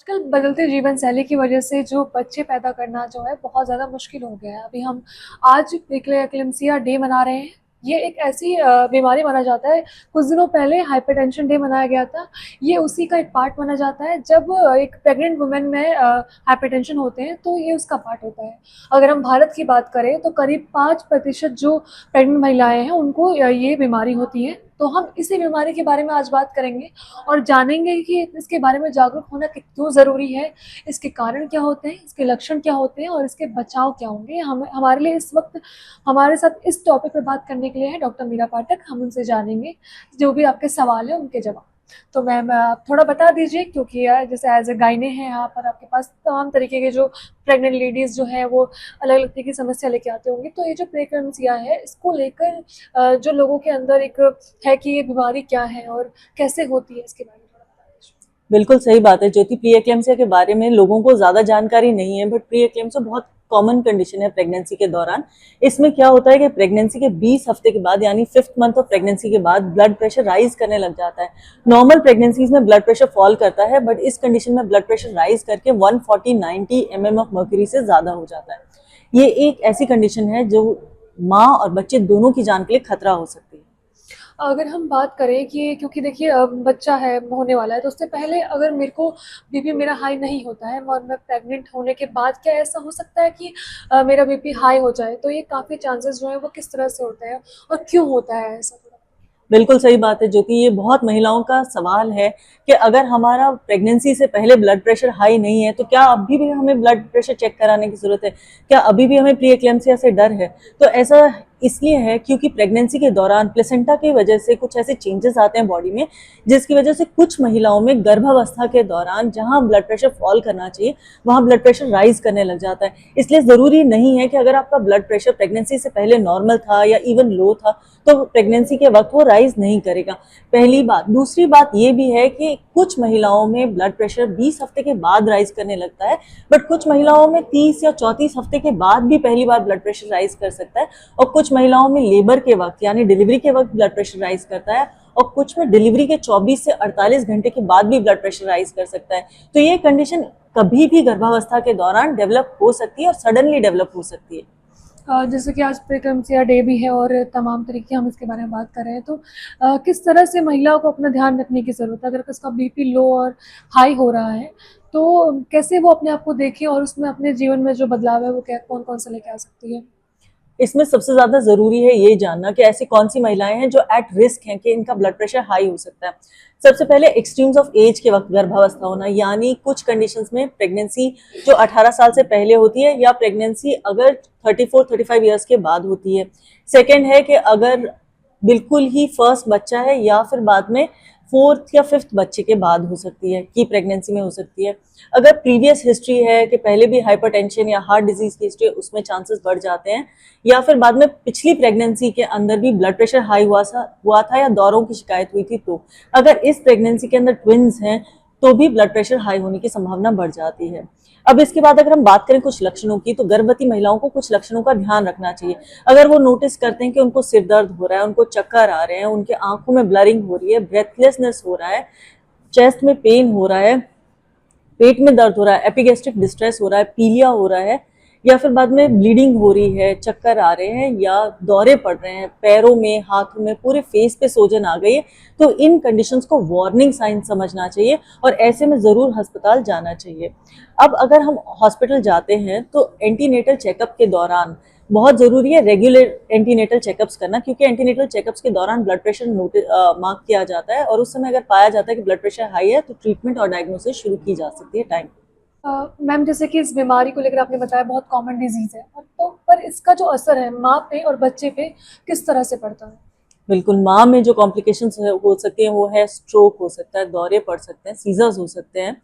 आजकल बदलते जीवन शैली की वजह से जो बच्चे पैदा करना जो है बहुत ज़्यादा मुश्किल हो गया है। अभी हम आज एक्लेम्सिया डे मना रहे हैं। ये एक ऐसी बीमारी माना जाता है। कुछ दिनों पहले हाइपरटेंशन डे मनाया गया था। ये उसी का एक पार्ट माना जाता है। जब एक प्रेग्नेंट वुमेन में हाइपरटेंशन होते हैं तो ये उसका पार्ट होता है। अगर हम भारत की बात करें तो करीब 5% जो प्रेग्नेंट महिलाएं हैं उनको ये बीमारी होती है। तो हम इसी बीमारी के बारे में आज बात करेंगे और जानेंगे कि इसके बारे में जागरूक होना क्यों ज़रूरी है, इसके कारण क्या होते हैं, इसके लक्षण क्या होते हैं और इसके बचाव क्या होंगे। हम हमारे लिए इस वक्त हमारे साथ इस टॉपिक पे बात करने के लिए है डॉक्टर मीरा पाठक। हम उनसे जानेंगे जो भी आपके सवाल है उनके जवाब। तो मैम आप थोड़ा बता दीजिए, क्योंकि यार जैसे एज ए गाइने हैं यहाँ पर आपके पास तमाम तरीके के जो प्रेग्नेंट लेडीज़ जो है वो अलग अलग तरीके की समस्या लेके आते होंगे। तो ये जो प्रेक्लेम्सिया है इसको लेकर जो लोगों के अंदर एक है कि ये बीमारी क्या है और कैसे होती है, इसके बारे में थोड़ा बता दीजिए। बिल्कुल सही बात है ज्योति। प्री एक्लेम्सिया के बारे में लोगों को ज्यादा जानकारी नहीं है, बट प्री एक्लेम्सिया बहुत कॉमन कंडीशन है प्रेगनेंसी के दौरान। इसमें क्या होता है कि प्रेगनेंसी के 20 हफ्ते के बाद यानी 5th मंथ ऑफ प्रेगनेंसी के बाद ब्लड प्रेशर राइज करने लग जाता है। नॉर्मल प्रेगनेंसीज में ब्लड प्रेशर फॉल करता है, बट इस कंडीशन में ब्लड प्रेशर राइज करके 140-90 mm ऑफ मर्क्यूरी से ज्यादा हो जाता है। ये एक ऐसी कंडीशन है जो माँ और बच्चे दोनों की जान के लिए खतरा हो सकती है। अगर हम बात करें कि क्योंकि देखिए बच्चा है होने वाला है, तो उससे पहले अगर मेरे को बीपी मेरा हाई नहीं होता है और मैं प्रेग्नेंट होने के बाद क्या ऐसा हो सकता है कि मेरा बीपी हाई हो जाए? तो ये काफ़ी चांसेस जो है वो किस तरह से होते हैं और क्यों होता है ऐसा? बिल्कुल सही बात है ज्योति। ये बहुत महिलाओं का सवाल है कि अगर हमारा प्रेगनेंसी से पहले ब्लड प्रेशर हाई नहीं है तो क्या अभी भी हमें ब्लड प्रेशर चेक कराने की जरूरत है, क्या अभी भी हमें प्री एक्लेम्सिया से डर है? तो ऐसा इसलिए है क्योंकि प्रेगनेंसी के दौरान प्लेसेंटा की वजह से कुछ ऐसे चेंजेस आते हैं बॉडी में, जिसकी वजह से कुछ महिलाओं में गर्भावस्था के दौरान जहां ब्लड प्रेशर फॉल करना चाहिए वहां ब्लड प्रेशर राइज करने लग जाता है। इसलिए जरूरी नहीं है कि अगर आपका ब्लड प्रेशर प्रेगनेंसी से पहले नॉर्मल था या इवन लो था तो प्रेगनेंसी के वक्त वो राइज नहीं करेगा। पहली बात। दूसरी बात ये भी है कि कुछ महिलाओं में ब्लड प्रेशर 20 हफ्ते के बाद राइज करने लगता है, बट कुछ महिलाओं में 30 या 34 हफ्ते के बाद भी पहली बार ब्लड प्रेशर राइज कर सकता है, और कुछ महिलाओं में लेबर के वक्त यानी डिलीवरी के वक्त ब्लड प्रेशर राइज करता है, और कुछ में डिलीवरी के 24 से 48 घंटे के बाद भी ब्लड प्रेशर राइज कर सकता है। तो ये कंडीशन कभी भी गर्भावस्था के दौरान डेवलप हो सकती है और सडनली डेवलप हो सकती है। जैसे कि आज प्रेक्लेम्सिया डे भी है और तमाम तरीके हम इसके बारे में बात कर रहे हैं, तो किस तरह से महिलाओं को अपना ध्यान रखने की ज़रूरत है? अगर उसका बीपी लो और हाई हो रहा है तो कैसे वो अपने आप को देखे और उसमें अपने जीवन में जो बदलाव है वो क्या कौन कौन से लेके आ सकती है? इसमें सबसे ज्यादा जरूरी है ये जानना कि ऐसी कौन सी महिलाएं हैं जो एट रिस्क हैं कि इनका ब्लड प्रेशर हाई हो सकता है। सबसे पहले एक्सट्रीम्स ऑफ एज के वक्त गर्भावस्था होना, यानी कुछ कंडीशंस में प्रेगनेंसी जो 18 साल से पहले होती है या प्रेगनेंसी अगर 34-35 ईयर्स के बाद होती है। सेकेंड है कि अगर बिल्कुल ही फर्स्ट बच्चा है या फिर बाद में 4th या 5th बच्चे के बाद हो सकती है कि प्रेगनेंसी में हो सकती है। अगर प्रीवियस हिस्ट्री है कि पहले भी हाइपरटेंशन या हार्ट डिजीज की हिस्ट्री है, उसमें चांसेस बढ़ जाते हैं। या फिर बाद में पिछली प्रेगनेंसी के अंदर भी ब्लड प्रेशर हाई हुआ था या दौरों की शिकायत हुई थी, तो अगर इस प्रेगनेंसी के अंदर ट्विंस हैं तो भी ब्लड प्रेशर हाई होने की संभावना बढ़ जाती है। अब इसके बाद अगर हम बात करें कुछ लक्षणों की, तो गर्भवती महिलाओं को कुछ लक्षणों का ध्यान रखना चाहिए। अगर वो नोटिस करते हैं कि उनको सिर दर्द हो रहा है, उनको चक्कर आ रहे हैं, उनके आंखों में ब्लरिंग हो रही है, ब्रेथलेसनेस हो रहा है, चेस्ट में पेन हो रहा है, पेट में दर्द हो रहा है, एपिगेस्ट्रिक डिस्ट्रेस हो रहा है, पीलिया हो रहा है, या फिर बाद में ब्लीडिंग हो रही है, चक्कर आ रहे हैं या दौरे पड़ रहे हैं, पैरों में, हाथों में, पूरे फेस पे सूजन आ गई है, तो इन कंडीशंस को वार्निंग साइन समझना चाहिए और ऐसे में जरूर अस्पताल जाना चाहिए। अब अगर हम हॉस्पिटल जाते हैं तो एंटीनेटल चेकअप के दौरान बहुत जरूरी है रेगुलर एंटीनेटल चेकअप्स करना, क्योंकि एंटीनेटल चेकअप्स के दौरान ब्लड प्रेशर मार्क किया जाता है और उस समय अगर पाया जाता है कि ब्लड प्रेशर हाई है तो ट्रीटमेंट और डायग्नोसिस शुरू की जा सकती है टाइम। मैम जैसे कि इस बीमारी को लेकर आपने बताया बहुत कॉमन डिजीज़ है, तो पर इसका जो असर है माँ पे और बच्चे पे किस तरह से पड़ता है? बिल्कुल। माँ में जो कॉम्प्लिकेशंस हो सकती हैं वो है स्ट्रोक हो सकता है, दौरे पड़ सकते हैं, सीजर्स हो सकते हैं,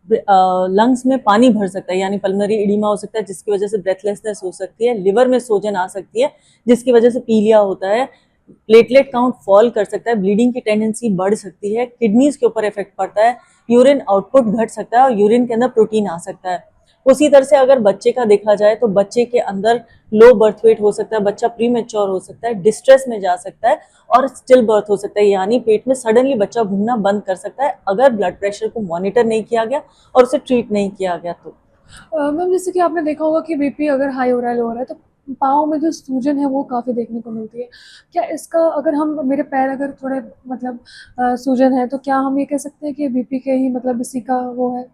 लंग्स में पानी भर सकता है यानी पल्मोनरी एडिमा हो सकता है जिसकी वजह से ब्रेथलेसनेस हो सकती है, लिवर में सोजन आ सकती है जिसकी वजह से पीलिया होता है, प्लेटलेट काउंट फॉल कर सकता है, ब्लीडिंग की टेंडेंसी बढ़ सकती है, किडनीज के ऊपर इफेक्ट पड़ता है, यूरिन आउटपुट घट सकता है और यूरिन के अंदर प्रोटीन आ सकता है। उसी तरह से अगर बच्चे का देखा जाए तो बच्चे के अंदर लो बर्थ वेट हो सकता है, बच्चा प्री मैच्योर हो सकता है, डिस्ट्रेस में जा सकता है और स्टिल बर्थ हो सकता है, यानी पेट में सडनली बच्चा घूमना बंद कर सकता है अगर ब्लड प्रेशर को मॉनिटर नहीं किया गया और उसे ट्रीट नहीं किया गया तो। मैम जैसे कि आपने देखा होगा कि बीपी अगर हाई हो रहा है, लो हो रहा है, तो पाँव में जो सूजन है वो काफ़ी देखने को मिलती है। क्या इसका अगर हम मेरे पैर अगर थोड़े मतलब सूजन है, तो क्या हम ये कह सकते हैं कि बीपी के ही मतलब इसी का वो है?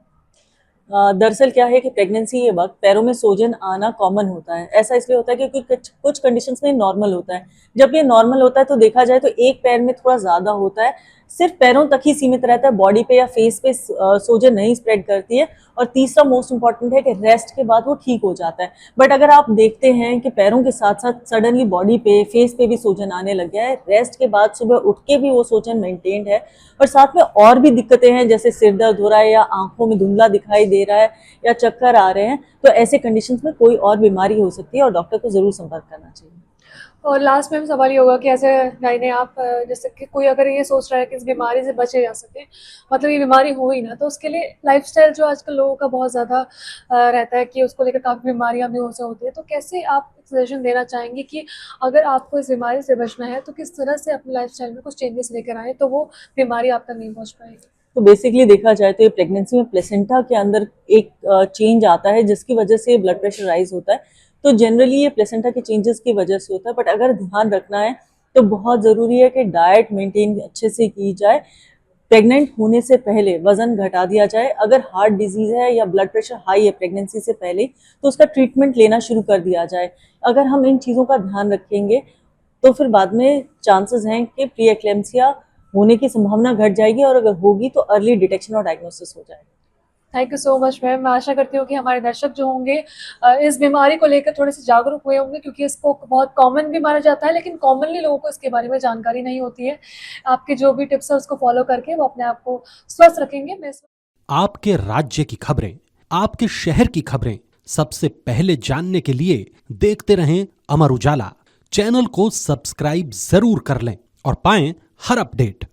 दरअसल क्या है कि प्रेगनेंसी के वक्त पैरों में सूजन आना कॉमन होता है। ऐसा इसलिए होता है क्योंकि कुछ कंडीशंस में नॉर्मल होता है। जब ये नॉर्मल होता है तो देखा जाए तो एक पैर में थोड़ा ज़्यादा होता है, सिर्फ पैरों तक ही सीमित रहता है, बॉडी पे या फेस पे सूजन नहीं स्प्रेड करती है। और तीसरा मोस्ट इम्पॉर्टेंट है कि रेस्ट के बाद वो ठीक हो जाता है। बट अगर आप देखते हैं कि पैरों के साथ साथ सडनली बॉडी पे, फेस पे भी सूजन आने लग गया है, रेस्ट के बाद सुबह उठ के भी वो सूजन मेंटेन्ड है और साथ में और भी दिक्कतें हैं जैसे सिर दर्द हो रहा है या आंखों में धुंधला दिखाई दे रहा है या चक्कर आ रहे हैं, तो ऐसे कंडीशंस में कोई और बीमारी हो सकती है और डॉक्टर को जरूर संपर्क करना चाहिए। और लास्ट में सवाल ये होगा कि ऐसे गायने आप जैसे कि कोई अगर ये सोच रहा है कि इस बीमारी से बचे जा सके, मतलब ये बीमारी हो ही ना, तो उसके लिए लाइफस्टाइल जो आजकल लोगों का बहुत ज़्यादा रहता है कि उसको लेकर काफ़ी बीमारियां भी हो से होती है, तो कैसे आप सजेशन देना चाहेंगे कि अगर आपको इस बीमारी से बचना है तो किस तरह से अपने लाइफस्टाइल में कुछ चेंजेस लेकर आए तो वो बीमारी आप तक नहीं पहुँच पाएगी? तो बेसिकली देखा जाए तो ये प्रेगनेंसी में प्लेसेंटा के अंदर एक चेंज आता है जिसकी वजह से ब्लड प्रेशर राइज होता है। तो जनरली ये प्लेसेंटा के चेंजेस की वजह से होता है, बट अगर ध्यान रखना है तो बहुत ज़रूरी है कि डाइट मेंटेन अच्छे से की जाए। प्रेग्नेंट होने से पहले वजन घटा दिया जाए। अगर हार्ट डिजीज है या ब्लड प्रेशर हाई है प्रेगनेंसी से पहले तो उसका ट्रीटमेंट लेना शुरू कर दिया जाए। अगर हम इन चीज़ों का ध्यान रखेंगे तो फिर बाद में चांसेस हैं कि प्री एक्लेम्सिया होने की संभावना घट जाएगी और अगर होगी तो अर्ली डिटेक्शन और डायग्नोसिस हो जाएगा। Thank you so much ma'am. मैं आशा करती हूँ कि हमारे दर्शक जो होंगे इस बीमारी को लेकर थोड़े से जागरूक हुए होंगे, क्योंकि इसको बहुत कॉमन भी माना जाता है, लेकिन कॉमनली लोगों को इसके बारे में जानकारी नहीं होती है। आपके जो भी टिप्स है उसको फॉलो करके वो अपने आप को स्वस्थ रखेंगे। मैं आपके राज्य की खबरें, आपके शहर की खबरें सबसे पहले जानने के लिए देखते रहें अमर उजाला। चैनल को सब्सक्राइब जरूर कर लें और पाएं हर अपडेट।